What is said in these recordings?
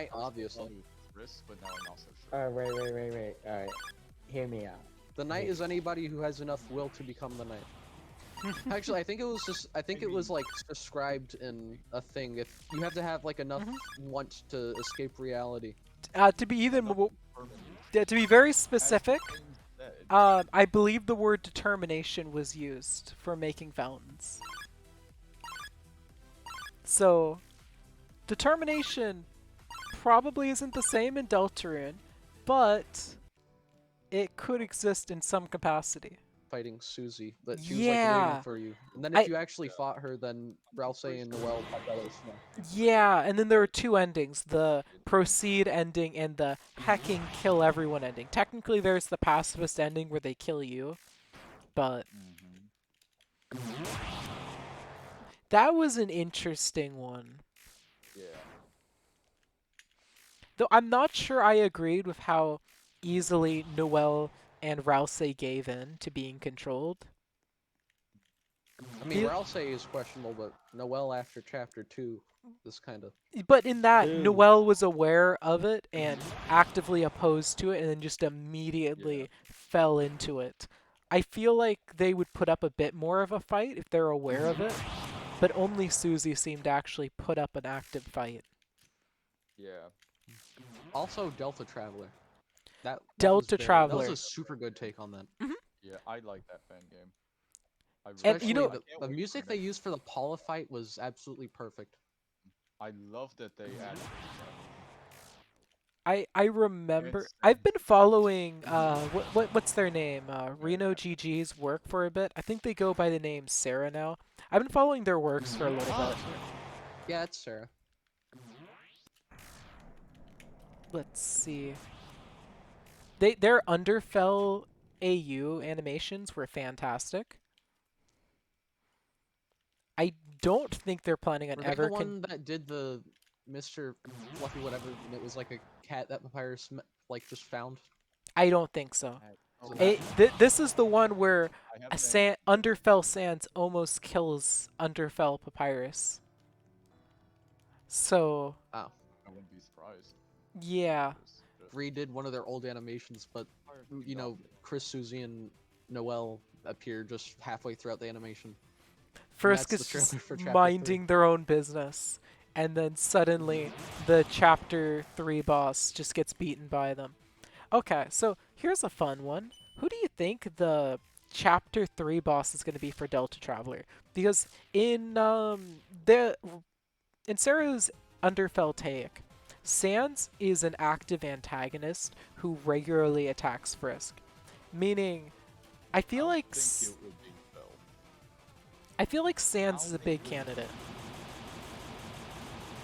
knight, obviously. Risk, but now I'm not so sure. Wait. Alright. Hear me out. The knight is anybody who has enough will to become the knight. Actually, I think it was like described in a thing. If you have to have like enough want to escape reality. To be to be very specific, I believe the word determination was used for making fountains. So, determination probably isn't the same in Deltarune, but it could exist in some capacity. Fighting Susie, that she was like waiting for you. And then if you actually fought her, then Ralph and Noelle popped out of the snow. Yeah, and then there are two endings, the proceed ending and the hecking kill everyone ending. Technically there's the pacifist ending where they kill you, but that was an interesting one. Yeah. Though I'm not sure I agreed with how easily Noelle and Rouse gave in to being controlled. I mean, Rouse is questionable, but Noelle after chapter 2 is kind of... But in that, Noelle was aware of it and actively opposed to it and then just immediately fell into it. I feel like they would put up a bit more of a fight if they're aware of it, but only Susie seemed to actually put up an active fight. Yeah. Also, Delta Traveler. That was a super good take on that. Yeah, I like that fan game. And you know, the music they used for the Paula fight was absolutely perfect. I love that they added. I remember I've been following what's their name, Reno GG's work for a bit. I think they go by the name Sarah now. I've been following their works for a little bit. Yeah, it's Sarah. Let's see. Their Underfell AU animations were fantastic. I don't think they're planning on ever. The one that did the Mr. Fluffy whatever, and it was like a cat that Papyrus like just found. I don't think so. This is the one where Underfell Sands almost kills Underfell Papyrus. So. Oh. I wouldn't be surprised. Yeah. Redid one of their old animations, but you know, Chris, Susie, and Noelle appear just halfway throughout the animation. Frisk is just minding their own business, and then suddenly the chapter 3 boss just gets beaten by them. Okay, so here's a fun one. Who do you think the chapter 3 boss is going to be for Delta Traveler? Because in Sarah's Underfell take, Sans is an active antagonist who regularly attacks Frisk, meaning I feel like Sans is a big candidate.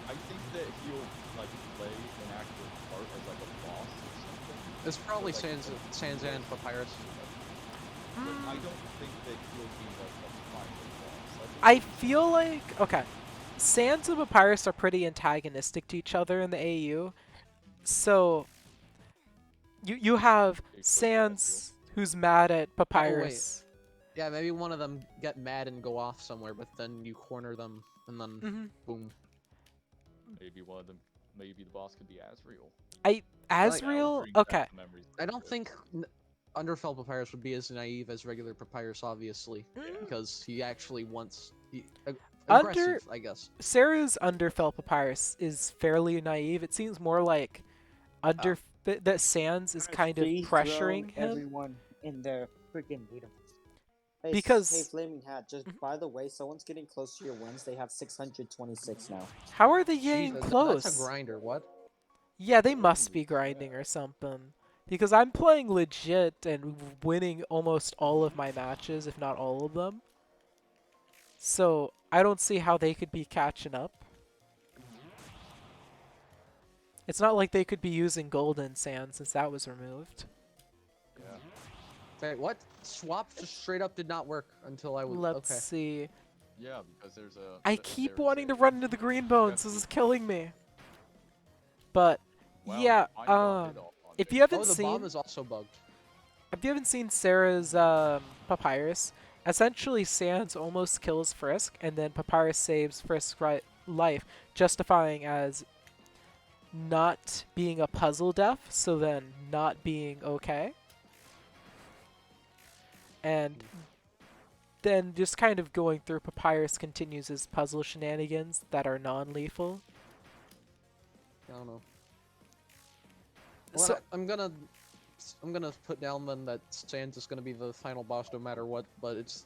I think that he'll like play an active part as like a boss or something. It's probably Sans and Papyrus. I don't think that he'll be like a final boss. I feel like Sans and Papyrus are pretty antagonistic to each other in the AU. So you have Sans who's mad at Papyrus. Yeah, maybe one of them get mad and go off somewhere, but then you corner them, and then boom. Maybe one of them, maybe the boss could be Asriel. Asriel? Okay. I don't think Underfell Papyrus would be as naive as regular Papyrus, obviously, because he actually wants... aggressive, I guess. Sarah's Underfell Papyrus is fairly naive. It seems more like that Sans is kind of pressuring him. Everyone in their freaking database. Hey, because hey, Flaming Hat, just by the way, someone's getting close to your wins. They have 626 now. How are they getting close? That's a grinder, what? Yeah, they must be grinding or something. Because I'm playing legit and winning almost all of my matches, if not all of them. So, I don't see how they could be catching up. It's not like they could be using Golden Sand since that was removed. Yeah. Wait, what? Swap just straight up did not work until I was... Let's see. Yeah, because there's a... I keep wanting to run into the green bones. This is killing me. But, yeah, if you haven't seen... the bomb is also bugged. If you haven't seen Sarah's Papyrus, essentially Sans almost kills Frisk, and then Papyrus saves Frisk's life, justifying as not being a puzzle def, so then not being okay. And then just kind of going through Papyrus continues his puzzle shenanigans that are non-lethal. I don't know. Well, So I'm gonna put down then that Sans is gonna be the final boss no matter what, but it's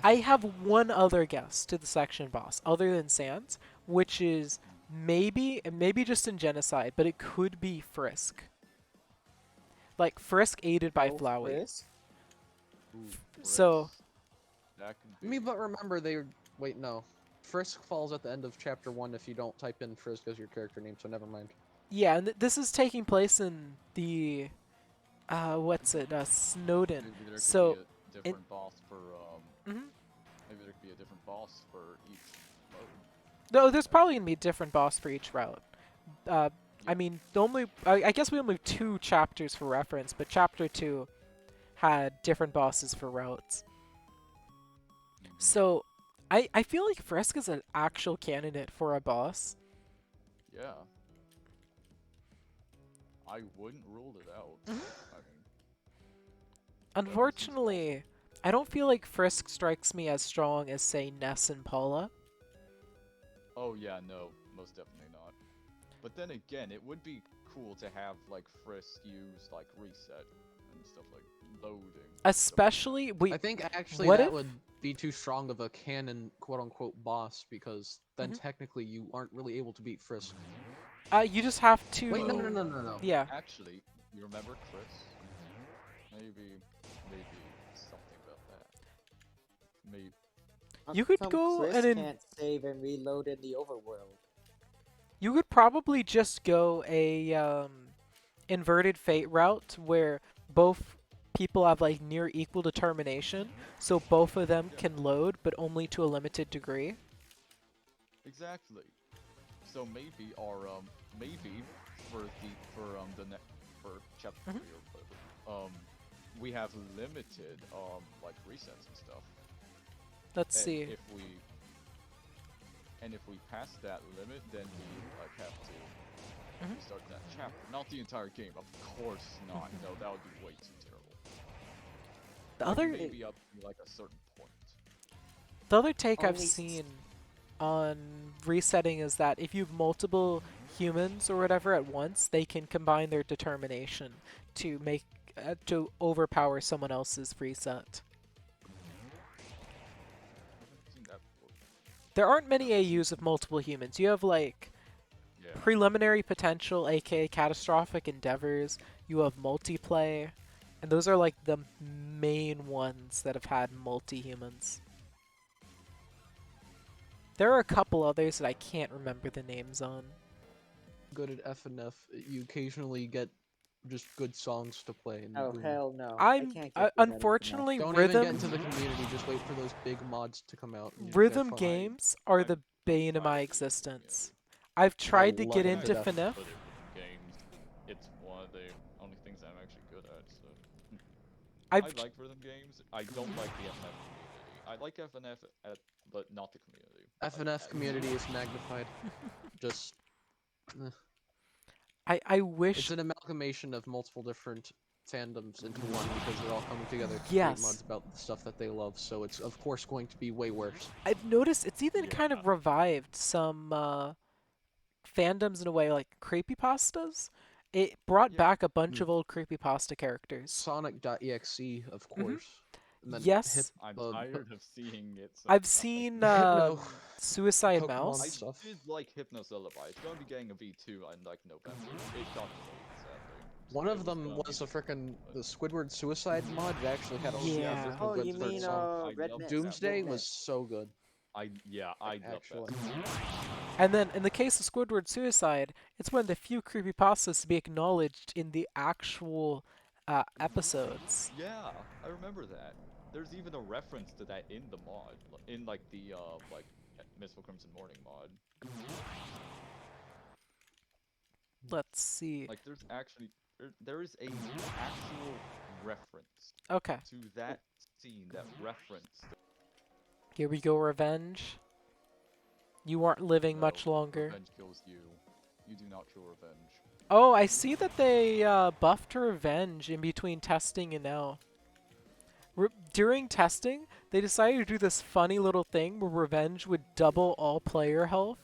I have one other guess to the section boss other than Sans, which is maybe just in Genocide, but it could be Frisk. Like Frisk aided by Oh, Flowey. Frisk? Ooh, So Frisk. That could me, be. but remember wait, no. Frisk falls at the end of chapter 1 if you don't type in Frisk as your character name, so never mind. yeah, and this is taking place in the Snowden. Maybe there could So be a different boss for Mhm. maybe there could be a different boss for each mode. No, there's probably gonna be a different boss for each route. I Yeah. mean, I guess we only have 2 chapters for reference, but chapter 2 had different bosses for routes. So, I feel like Frisk is an actual candidate for a boss. Yeah. I wouldn't rule it out. I mean, Unfortunately, I don't feel like Frisk strikes me as strong as, say, Ness and Paula. oh yeah, no, most definitely not. But then again, it would be cool to have like Frisk use like reset and stuff like loading. Especially, I think actually what that if- would be too strong of a canon quote-unquote boss because then Mhm. technically you aren't really able to beat Frisk. you just have to. Wait, no. Yeah. Actually, you remember Chris? Maybe something about that. Maybe. You could How come go Chris and can't save and reload in the overworld? You could probably just go a inverted fate route where both people have like near equal determination, so both of them can load, but only to a limited degree. Exactly. So maybe maybe for chapter 3 or whatever, we have limited like resets and stuff. Let's And see. if we pass that limit, then we like have to restart that chapter. Not the entire game, of course not. No, that would be way too terrible. The Like, other maybe up to like a certain point. take I've Only seen on resetting is that if you have multiple humans or whatever at once, they can combine their determination to make to overpower someone else's reset. I've seen that before. There aren't many AUs of multiple humans. You have like Yeah. preliminary potential, aka catastrophic endeavors. You have multiplay, and those are like the main ones that have had multi-humans. There are a couple others that I can't remember the names on. Good at FNF, you occasionally get just good songs to play. And Oh boom. hell no! I'm I can't get good at FNF. unfortunately Don't rhythm even get into the community. Just wait for those big mods to come out. and have rhythm fun. games are I'm the bane of tired my of existence. I've tried to love get it into to death. FNF. But games, it's one of the only things I'm actually good at. So I I've like rhythm games. I don't like the FNF community. I like FNF, but not the community. FNF community is magnified. Just I wish it's an amalgamation of multiple different fandoms into one because they're all coming together to Yes. create mods about the stuff that they love. So it's of course going to be way worse. I've noticed it's even kind Yeah. of revived some fandoms in a way, like creepypastas. It brought Yeah. back a bunch of old creepypasta characters. Sonic.exe, of course. And then Yes. I'm uh, tired of seeing it. I've sometimes. seen No. Suicide Pokemon Mouse. I stuff. did like Hypno's Lullaby. It's gonna be getting a V2 in like November. It got delayed, sadly. One It of them gonna was be a frickin' the Squidward Suicide mod that actually had a Yeah. freaking Oh, good you third mean song. I Red love Mist? Doomsday Red was Mist. so good. I love Actually. that. And then in the case of Squidward Suicide, it's one of the few creepypastas to be acknowledged in the actual episodes. Yeah, I remember that. There's even a reference to that in the mod, in like the like Mystical Crimson Morning mod. Let's see. Like there's actually there is a actual reference Okay, to that scene that referenced. here we go, revenge. You aren't living No, much longer. Revenge kills you. you do not kill Revenge. Oh, I see that they buffed Revenge in between testing and now. During testing, they decided to do this funny little thing where Revenge would double all player health.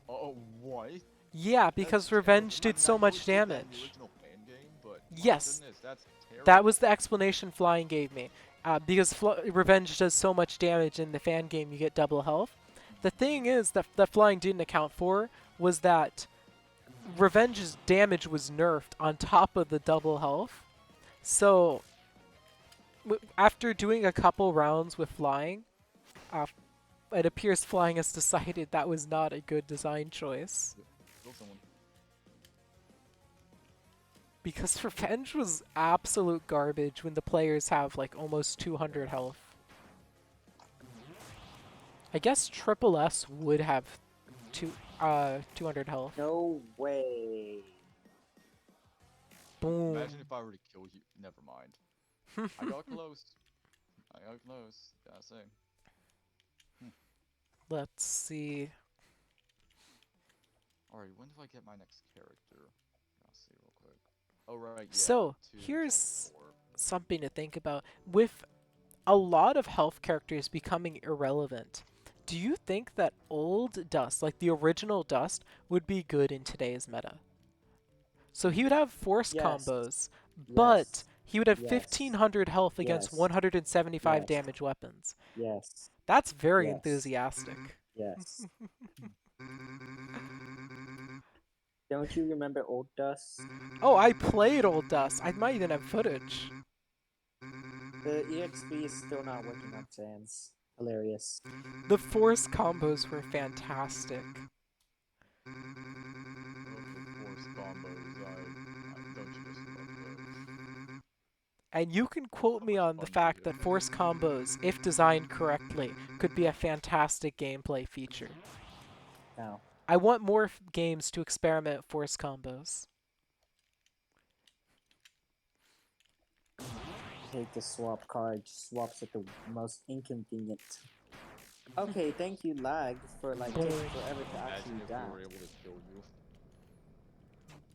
Oh, what? Yeah, because That's Revenge terrible. did so I know much it's just that in the damage. original fan game, but my Yes, goodness, that's terrible. that was the explanation Flying gave me. Because Revenge does so much damage in the fan game, you get double health. The thing is that Flying didn't account for was that Revenge's damage was nerfed on top of the double health. So, after doing a couple rounds with Flying, it appears Flying has decided that was not a good design choice. Kill someone. Because Revenge was absolute garbage when the players have like almost 200 health. I guess Triple S would have 200 health. No way. Boom. Imagine if I were to kill you. Never mind. I got close. I got close. Gotta say. Let's see. Alright, when do I get my next character? I'll see real quick. Oh, right, yeah. So, 2, here's 24. something to think about. With a lot of health characters becoming irrelevant, do you think that old Dust, like the original Dust, would be good in today's meta? So he would have force Yes. combos, but Yes. he would have Yes. 1500 health against Yes. 175 Yes. damage weapons. Yes. That's very Yes. enthusiastic. Yes. Don't you remember Old Dust? Oh, I played Old Dust. I might even have footage. The EXP is still not working on Sans. Hilarious. The force combos were fantastic. Force combos, I don't you just love those. And you can quote me on the Fun fact to that force combos, if designed correctly, could be a fantastic gameplay feature. Now, I want more games to experiment force combos. take the swap card. Swaps at the most inconvenient. Okay, thank you, lag, for like taking forever to actually Imagine if die. we were able to kill you.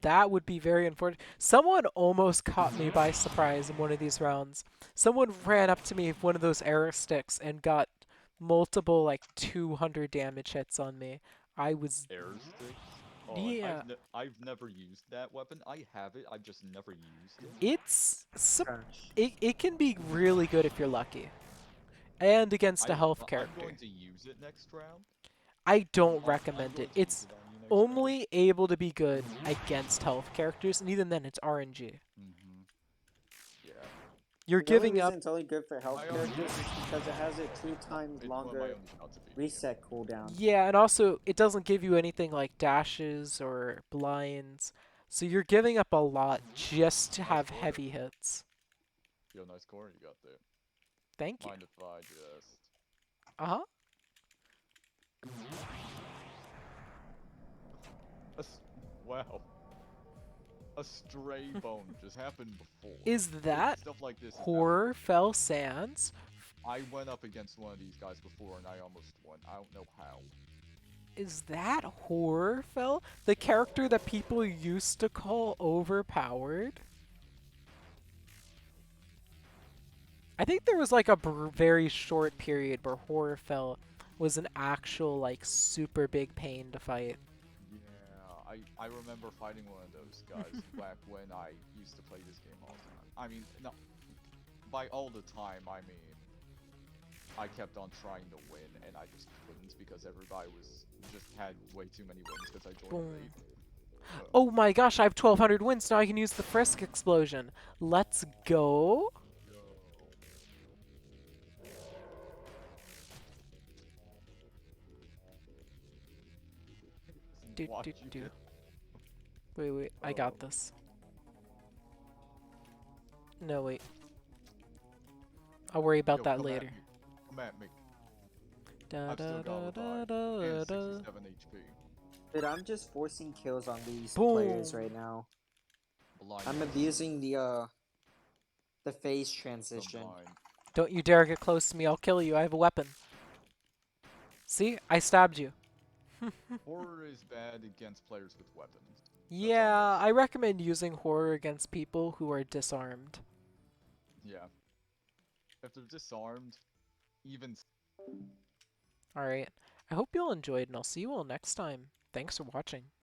That would be very unfortunate. Someone almost caught me by surprise in one of these rounds. Someone ran up to me with one of those arrow sticks and got multiple, like, 200 damage hits on me. I was... Air sticks? Oh, Yeah. I've never used that weapon. I have it, I've just never used it. It's... Trash. It can be really good if you're lucky. And against a health I'm character. going to use it next round. I don't I'm recommend going it. to use It's it on you next round. only able to be good against health characters, and even then it's RNG. Mm-hmm. Yeah. You're The only giving up... reason it's only good for health I only characters is because it has a 2 times It's one of my longer only shots to beat. reset cooldown. Yeah, and also it doesn't give you anything like dashes or blinds, so you're giving up a lot just to have score. heavy hits. Yo, nice core you got there. Thank you. Mind if I just... Uh-huh. Wow. A stray bone just happened before. Is that Stuff like this is Horror Fell Sands? I went up against one of these guys before and I almost won. I don't know how. Is that Horror Fell? The character that people used to call overpowered? I think there was like a very short period where Horror Fell was an actual like super big pain to fight. Yeah, I remember fighting one of those guys back when I used to play this game all the time. I mean, no, by all the time, I mean, I kept on trying to win and I just couldn't because everybody just had way too many wins because I joined Boom. late. Oh my gosh, I have 1200 wins, now I can use the Frisk explosion. Let's go. Do, Watch do, you do. get- Wait, I got this. No, wait. I'll worry about Yo, that come at later. me. Come at me. Da, I've still da, got da, revive da, and da. 67 HP. Dude, I'm just forcing kills on these Boom. players right now. Blind I'm man, abusing the phase so transition. blind. Don't you dare get close to me, I'll kill you, I have a weapon. See? I stabbed you. Horror is bad against players with weapons. Yeah, I recommend using horror against people who are disarmed. Yeah. If they're disarmed, even. Alright, I hope you all enjoyed, and I'll see you all next time. Thanks for watching.